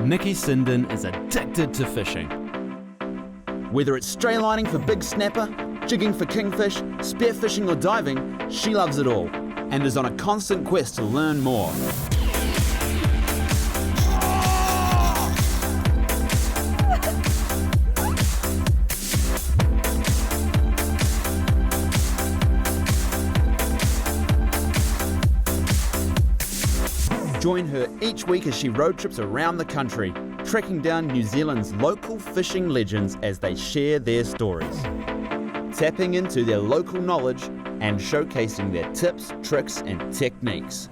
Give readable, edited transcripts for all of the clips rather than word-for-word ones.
Nicky Sinden is addicted to fishing. Whether it's straylining for big snapper, jigging for kingfish, spearfishing or diving, she loves it all and is on a constant quest to learn more. Join her each week as she road trips around the country, tracking down New Zealand's local fishing legends as they share their stories, tapping into their local knowledge and showcasing their tips, tricks and techniques.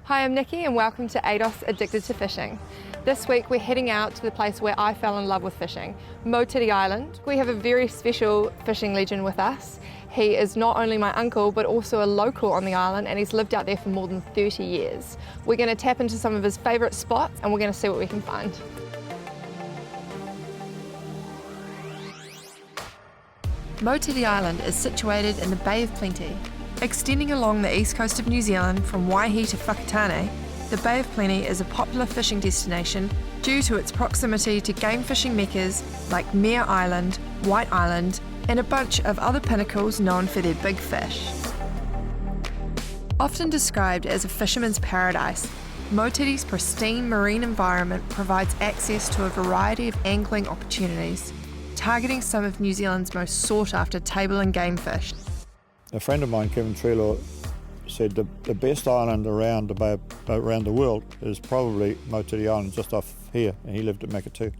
Hi, I'm Nikki and welcome to ADOS Addicted to Fishing. This week we're heading out to the place where I fell in love with fishing, Motiti Island. We have a very special fishing legend with us. He is not only my uncle but also a local on the island, and he's lived out there for more than 30 years. We're going to tap into some of his favourite spots and we're going to see what we can find. Motiti Island is situated in the Bay of Plenty. Extending along the east coast of New Zealand from Waihi to Whakatane, the Bay of Plenty is a popular fishing destination due to its proximity to game fishing meccas like Mere Island, White Island, and a bunch of other pinnacles known for their big fish. Often described as a fisherman's paradise, Motiti's pristine marine environment provides access to a variety of angling opportunities, targeting some of New Zealand's most sought-after table and game fish. A friend of mine, Kevin Treloar, said the best island around the world is probably Motiti Island, just off here, and he lived at Motiti.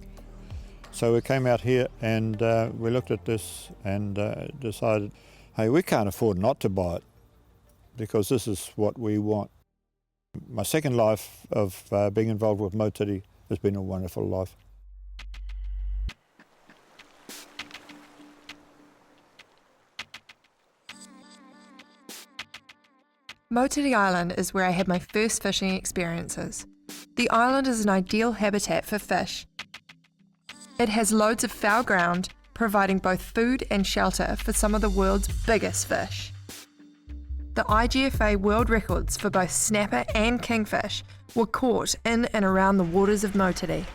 So we came out here and we looked at this and decided, hey, we can't afford not to buy it because this is what we want. My second life of being involved with Motiti has been a wonderful life. Motiti Island is where I had my first fishing experiences. The island is an ideal habitat for fish. It has loads of foul ground, providing both food and shelter for some of the world's biggest fish. The IGFA world records for both snapper and kingfish were caught in and around the waters of Motiti.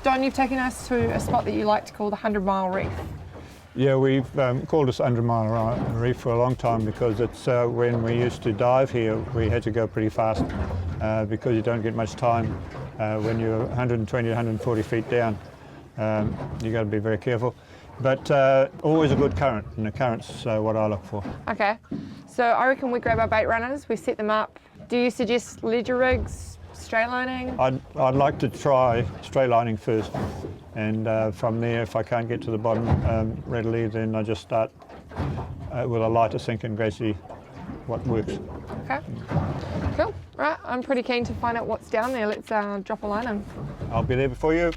Don, you've taken us to a spot that you like to call the 100-mile reef. Yeah, we've called this 100-mile reef for a long time because it's when we used to dive here, we had to go pretty fast because you don't get much time when you're 120, 140 feet down. You got to be very careful. But always a good current, and the current's what I look for. Okay, so I reckon we grab our bait runners, we set them up. Do you suggest ledger rigs, straight lining? I'd like to try straight lining first, and from there, if I can't get to the bottom readily, then I just start with a lighter sink and gradually what works. Okay, cool. Right, I'm pretty keen to find out what's down there. Let's drop a line in. I'll be there before you.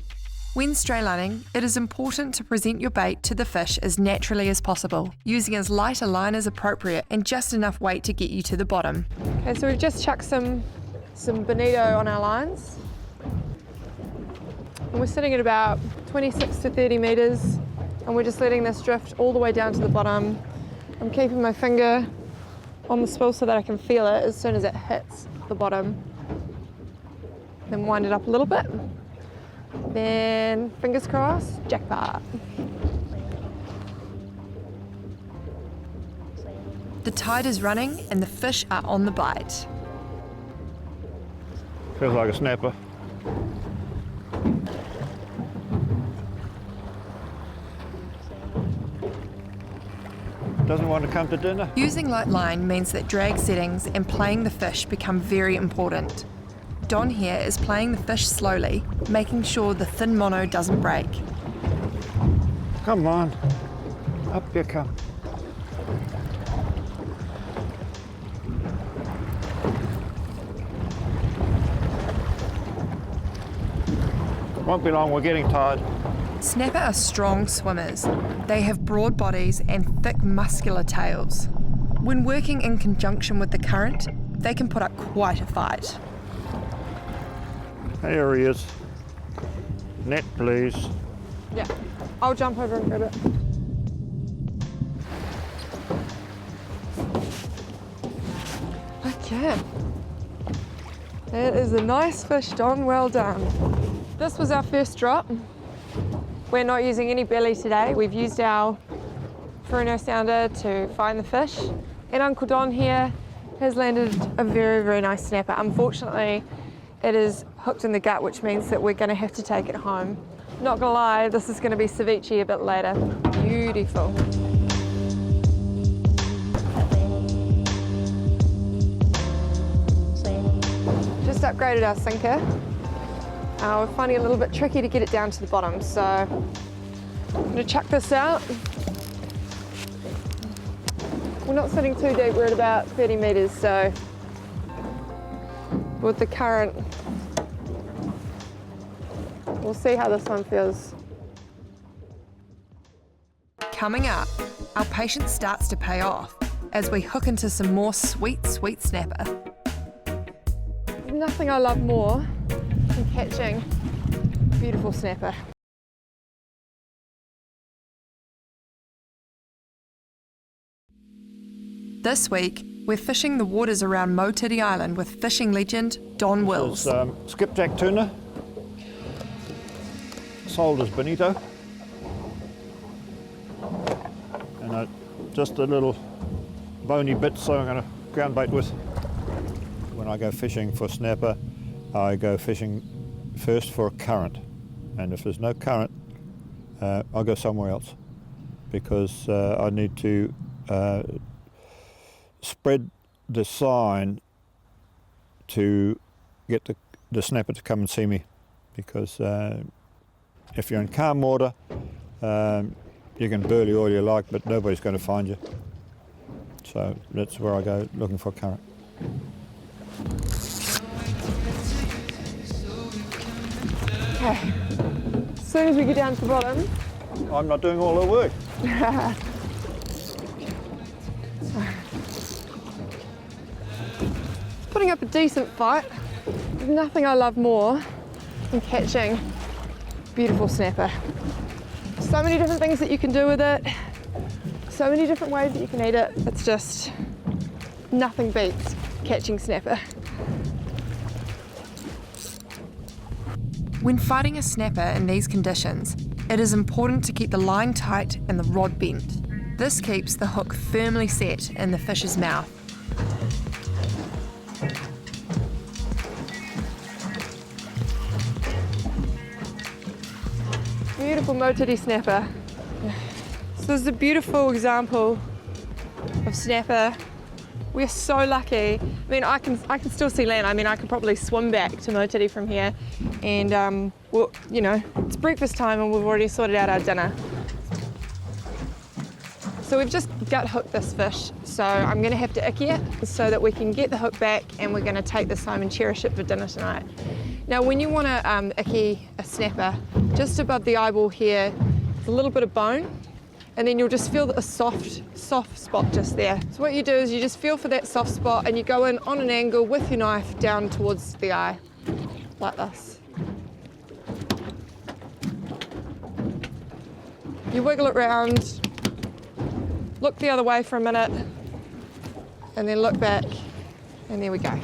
When straylining, it is important to present your bait to the fish as naturally as possible, using as light a line as appropriate and just enough weight to get you to the bottom. Okay, so we've just chucked some bonito on our lines. And we're sitting at about 26 to 30 metres, and we're just letting this drift all the way down to the bottom. I'm keeping my finger on the spool so that I can feel it as soon as it hits the bottom. Then wind it up a little bit. Then, fingers crossed, jackpot. The tide is running and the fish are on the bite. Feels like a snapper. Doesn't want to come to dinner. Using light line means that drag settings and playing the fish become very important. Don here is playing the fish slowly, making sure the thin mono doesn't break. Come on, up you come. Won't be long, we're getting tired. Snapper are strong swimmers. They have broad bodies and thick muscular tails. When working in conjunction with the current, they can put up quite a fight. Here he is. Net, please. Yeah, I'll jump over and grab it. Okay. That is a nice fish, Don, well done. This was our first drop. We're not using any belly today. We've used our Furuno sounder to find the fish. And Uncle Don here has landed a very, very nice snapper. Unfortunately, it is hooked in the gut, which means that we're gonna have to take it home. Not gonna lie, this is gonna be ceviche a bit later. Beautiful. Just upgraded our sinker. We're finding it a little bit tricky to get it down to the bottom, so I'm gonna chuck this out. We're not sitting too deep, we're at about 30 meters, so with the current, we'll see how this one feels. Coming up, our patience starts to pay off as we hook into some more sweet, sweet snapper. There's nothing I love more than catching beautiful snapper. This week, we're fishing the waters around Motiti Island with fishing legend Don Wills. This is skipjack tuna, sold as bonito, and just a little bony bit, so I'm going to ground bait with. When I go fishing for snapper, I go fishing first for a current, and if there's no current, I'll go somewhere else, because I need to spread the sign to get the snapper to come and see me, because if you're in calm water, you can burley all you like, but nobody's going to find you. So that's where I go, looking for a current. Okay, as soon as we get down to the bottom. I'm not doing all the work. Putting up a decent fight. There's nothing I love more than catching beautiful snapper. So many different things that you can do with it, so many different ways that you can eat it. It's just nothing beats catching snapper. When fighting a snapper in these conditions, it is important to keep the line tight and the rod bent. This keeps the hook firmly set in the fish's mouth. Beautiful Motiti snapper. So this is a beautiful example of snapper. We're so lucky. I mean, I can still see land. I mean, I could probably swim back to Motiti from here, and well, you know, it's breakfast time and we've already sorted out our dinner. So we've just gut hooked this fish, so I'm going to have to icky it so that we can get the hook back, and we're going to take this home and cherish it for dinner tonight. Now, when you want to icky a snapper, just above the eyeball here, there's a little bit of bone, and then you'll just feel a soft spot just there. So what you do is you just feel for that soft spot, and you go in on an angle with your knife down towards the eye, like this. You wiggle it round, look the other way for a minute, and then look back, and there we go.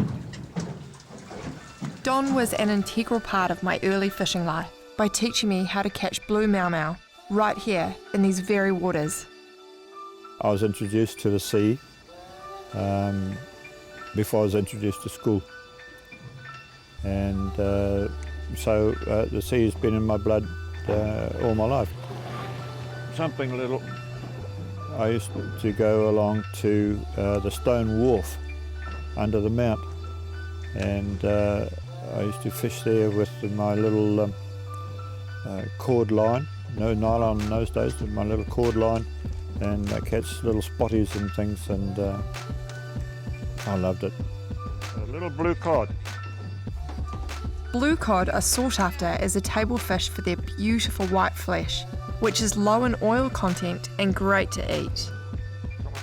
Don was an integral part of my early fishing life by teaching me how to catch blue mau right here in these very waters. I was introduced to the sea before I was introduced to school, and so the sea has been in my blood all my life. Something little. I used to go along to the stone wharf under the mount, and I used to fish there with my little cord line, no nylon in those days, with my little cord line, and catch little spotties and things, and I loved it. A little blue cod. Blue cod are sought after as a table fish for their beautiful white flesh, which is low in oil content and great to eat.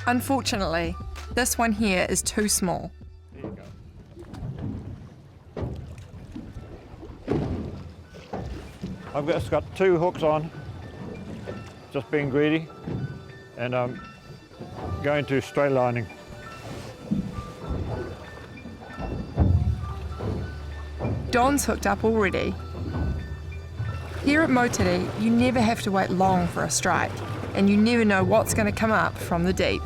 Unfortunately, This one here is too small. There you go. I've just got 2 hooks on, just being greedy, and I'm going to straight lining. Don's hooked up already. Here at Motiti, you never have to wait long for a strike, and you never know what's going to come up from the deep.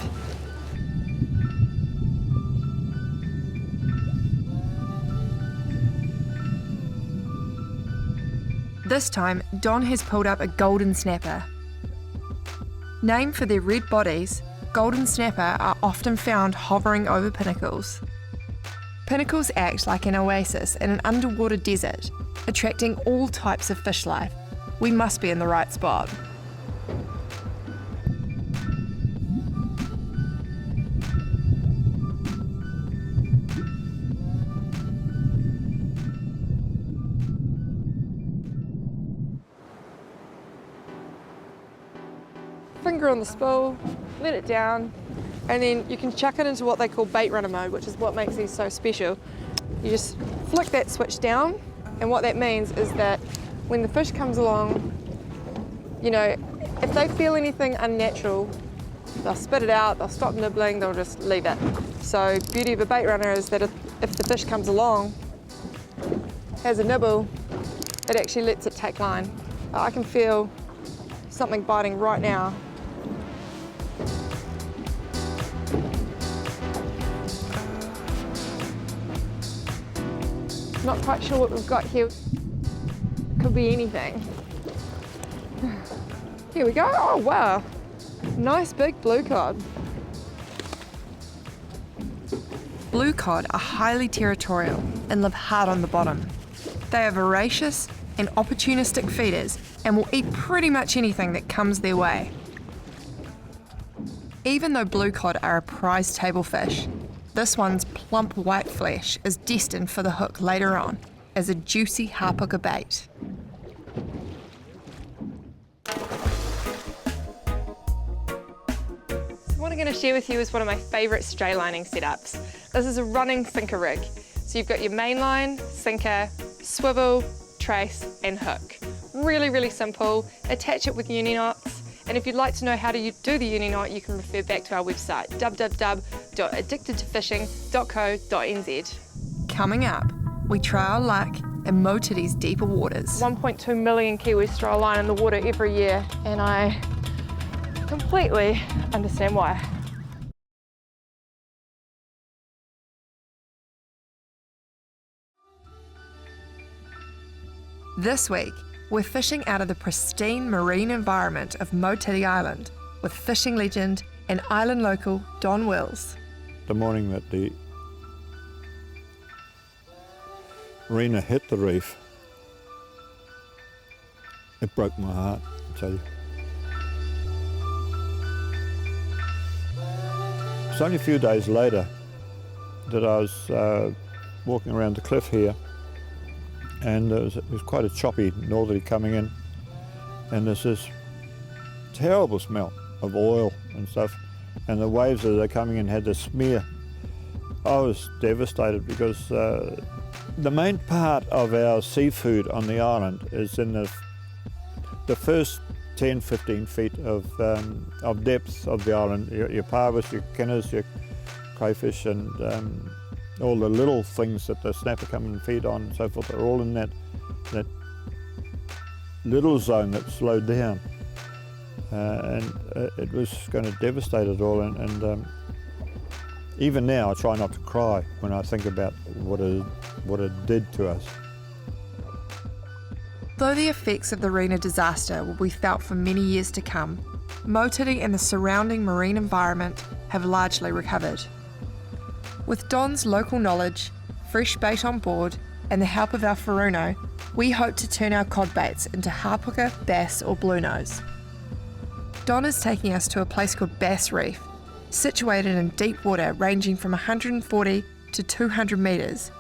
This time, Don has pulled up a golden snapper. Named for their red bodies, golden snapper are often found hovering over pinnacles. Pinnacles act like an oasis in an underwater desert, attracting all types of fish life. We must be in the right spot. Finger on the spool, let it down, and then you can chuck it into what they call bait runner mode, which is what makes these so special. You just flick that switch down, and what that means is that when the fish comes along, you know, if they feel anything unnatural, they'll spit it out, they'll stop nibbling, they'll just leave it. So beauty of a bait runner is that if the fish comes along, has a nibble, it actually lets it take line. I can feel something biting right now. Not quite sure what we've got here. Could be anything. Here we go. Oh wow, nice big blue cod. Blue cod are highly territorial and live hard on the bottom. They are voracious and opportunistic feeders and will eat pretty much anything that comes their way. Even though blue cod are a prized table fish, this one's plump white flesh is destined for the hook later on as a juicy harpooker bait. So what I'm going to share with you is one of my favourite stray lining setups. This is a running sinker rig. So you've got your main line, sinker, swivel, trace and hook. Really, really simple. Attach it with uni knots. And if you'd like to know how to do the uni knot, you can refer back to our website, www.addictedtofishing.co.nz. Coming up, we try our luck in Motiti's deeper waters. 1.2 million Kiwis throw a line in the water every year, and I completely understand why. This week, we're fishing out of the pristine marine environment of Motiti Island with fishing legend and island local Don Wills. The morning that the Rena hit the reef, it broke my heart, I tell you. It's only a few days later that I was walking around the cliff here, and it was quite a choppy northerly coming in, and there's this terrible smell of oil and stuff, and the waves as they're coming in had this smear. I was devastated because the main part of our seafood on the island is in the first 10-15 feet of depth of the island. Your parvis, your kinners, your crayfish, and all the little things that the snapper come and feed on and so forth are all in that little zone that slowed down, and it was going to devastate it all. And even now I try not to cry when I think about what it did to us. Though the effects of the Rena disaster will be felt for many years to come, Motiti and the surrounding marine environment have largely recovered. With Don's local knowledge, fresh bait on board, and the help of our wharuno, we hope to turn our cod baits into harpooker, bass or bluenose. Don is taking us to a place called Bass Reef, situated in deep water ranging from 140 to 200 metres,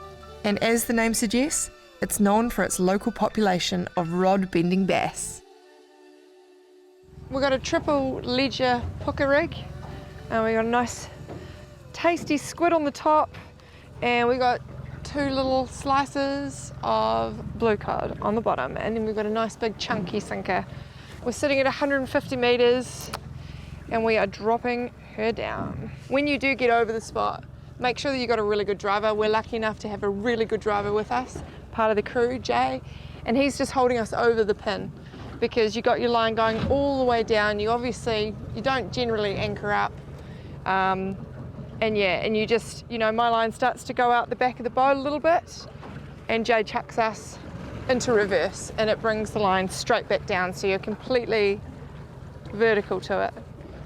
and as the name suggests, it's known for its local population of rod-bending bass. We've got a triple ledger pooker rig, and we've got a nice tasty squid on the top, and we got 2 little slices of blue cod on the bottom, and then we've got a nice big chunky sinker. We're sitting at 150 meters and we are dropping her down. When you do get over the spot, make sure that you've got a really good driver. We're lucky enough to have a really good driver with us, part of the crew, Jay, and he's just holding us over the pin, because you got your line going all the way down. You don't generally anchor up. And you just, my line starts to go out the back of the boat a little bit, and Jay chucks us into reverse, and it brings the line straight back down, so you're completely vertical to it.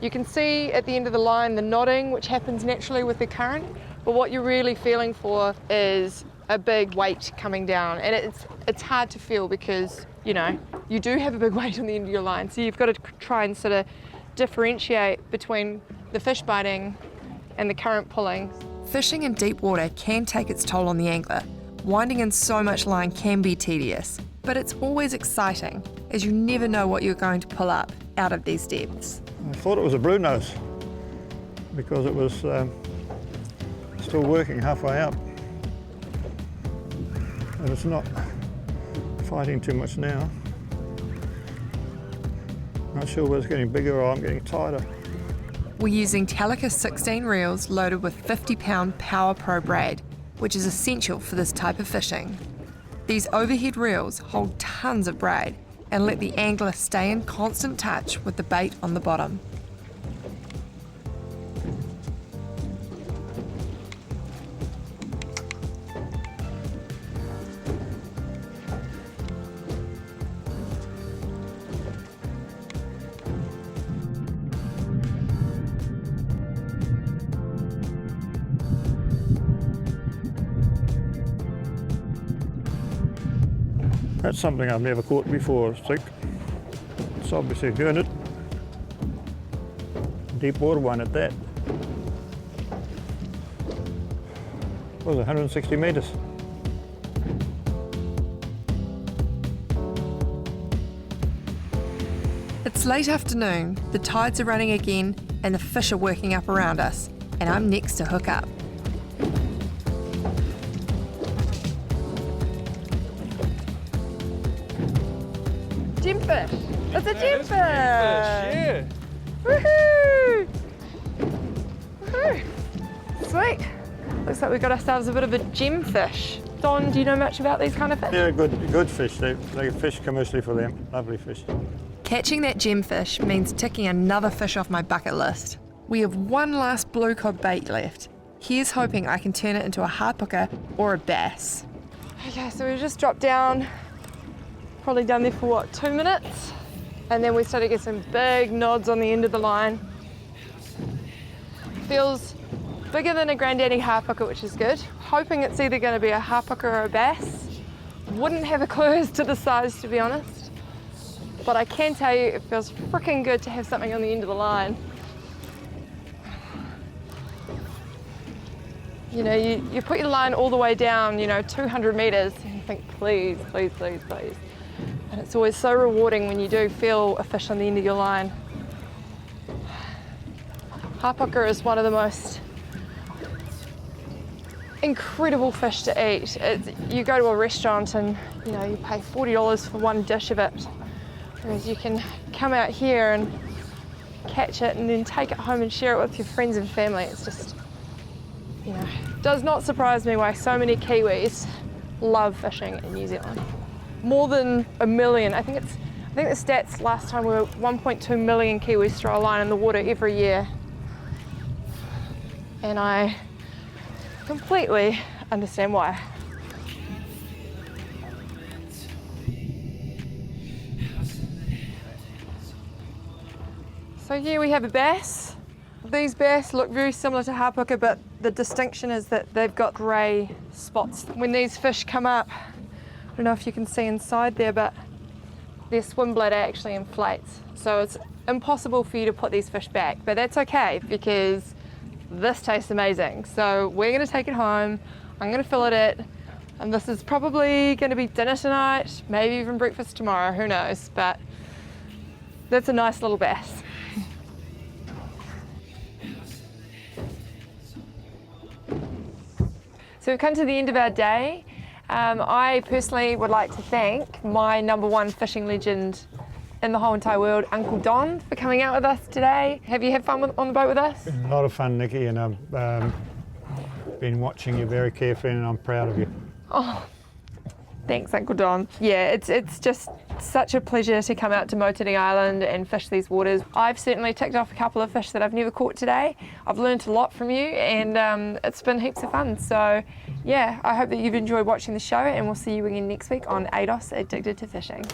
You can see at the end of the line the nodding, which happens naturally with the current, but what you're really feeling for is a big weight coming down, and it's hard to feel because, you do have a big weight on the end of your line, so you've got to try and sort of differentiate between the fish biting and the current pulling. Fishing in deep water can take its toll on the angler. Winding in so much line can be tedious, but it's always exciting, as you never know what you're going to pull up out of these depths. I thought it was a blue nose because it was still working halfway up, and it's not fighting too much now. Not sure whether it's getting bigger or I'm getting tighter. We're using Telica 16 reels loaded with 50-pound Power Pro braid, which is essential for this type of fishing. These overhead reels hold tons of braid and let the angler stay in constant touch with the bait on the bottom. That's something I've never caught before, I think. It's obviously a gurnet. Deep water one at that. What was it, 160 metres? It's late afternoon, the tides are running again, and the fish are working up around us, and I'm next to hook up. Gemfish! It's a gemfish! Yeah. Woohoo! Woohoo! Sweet! Looks like we've got ourselves a bit of a gemfish. Don, do you know much about these kind of fish? Yeah, good fish. They fish commercially for them. Lovely fish. Catching that gemfish means ticking another fish off my bucket list. We have one last blue cod bait left. Here's hoping I can turn it into a harpooker or a bass. Okay, so we just dropped down. Probably done there for 2 minutes, and then we started to get some big nods on the end of the line. Feels bigger than a granddaddy harpooker, which is good. Hoping it's either going to be a harpooker or a bass. Wouldn't have a clue as to the size, to be honest, but I can tell you it feels freaking good to have something on the end of the line. You put your line all the way down, 200 meters, and you think, please, please, please, please. And it's always so rewarding when you do feel a fish on the end of your line. Harpooker is one of the most incredible fish to eat. You go to a restaurant and you pay $40 for one dish of it, whereas you can come out here and catch it and then take it home and share it with your friends and family. It's just, does not surprise me why so many Kiwis love fishing in New Zealand. More than 1 million. I think the stats last time were 1.2 million Kiwis throw a line in the water every year. And I completely understand why. So here we have a bass. These bass look very similar to harpooker, but the distinction is that they've got grey spots. When these fish come up, I don't know if you can see inside there, but their swim bladder actually inflates. So it's impossible for you to put these fish back, but that's okay because this tastes amazing. So we're gonna take it home, I'm gonna fillet it, and this is probably gonna be dinner tonight, maybe even breakfast tomorrow, who knows, but that's a nice little bass. So we've come to the end of our day. I personally would like to thank my #1 fishing legend in the whole entire world, Uncle Don, for coming out with us today. Have you had fun on the boat with us? A lot of fun, Nicky, and I've been watching you very carefully, and I'm proud of you. Oh, thanks, Uncle Don. Yeah, it's just such a pleasure to come out to Motiti Island and fish these waters. I've certainly ticked off a couple of fish that I've never caught today. I've learned a lot from you, and it's been heaps of fun. So yeah, I hope that you've enjoyed watching the show, and we'll see you again next week on ADOS Addicted to Fishing.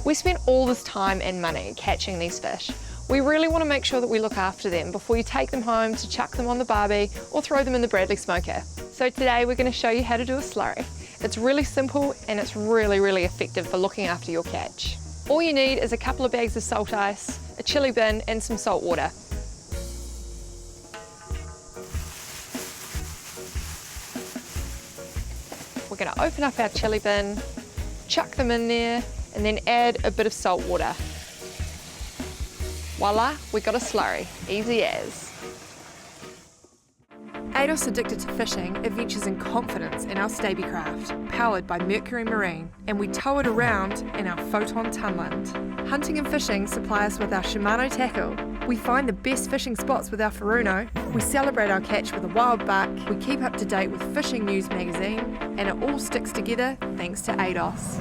We spent all this time and money catching these fish. We really want to make sure that we look after them before you take them home to chuck them on the barbie or throw them in the Bradley smoker. So today we're going to show you how to do a slurry. It's really simple and it's really, really effective for looking after your catch. All you need is a couple of bags of salt ice, a chili bin and some salt water. We're going to open up our chili bin, chuck them in there, and then add a bit of salt water. Voila, we got a slurry, easy as. ADOS Addicted to Fishing adventures in confidence in our Staby craft, powered by Mercury Marine, and we tow it around in our Photon Tunland. Hunting and fishing supply us with our Shimano tackle. We find the best fishing spots with our Furuno. We celebrate our catch with a wild buck. We keep up to date with Fishing News magazine, and it all sticks together thanks to ADOS.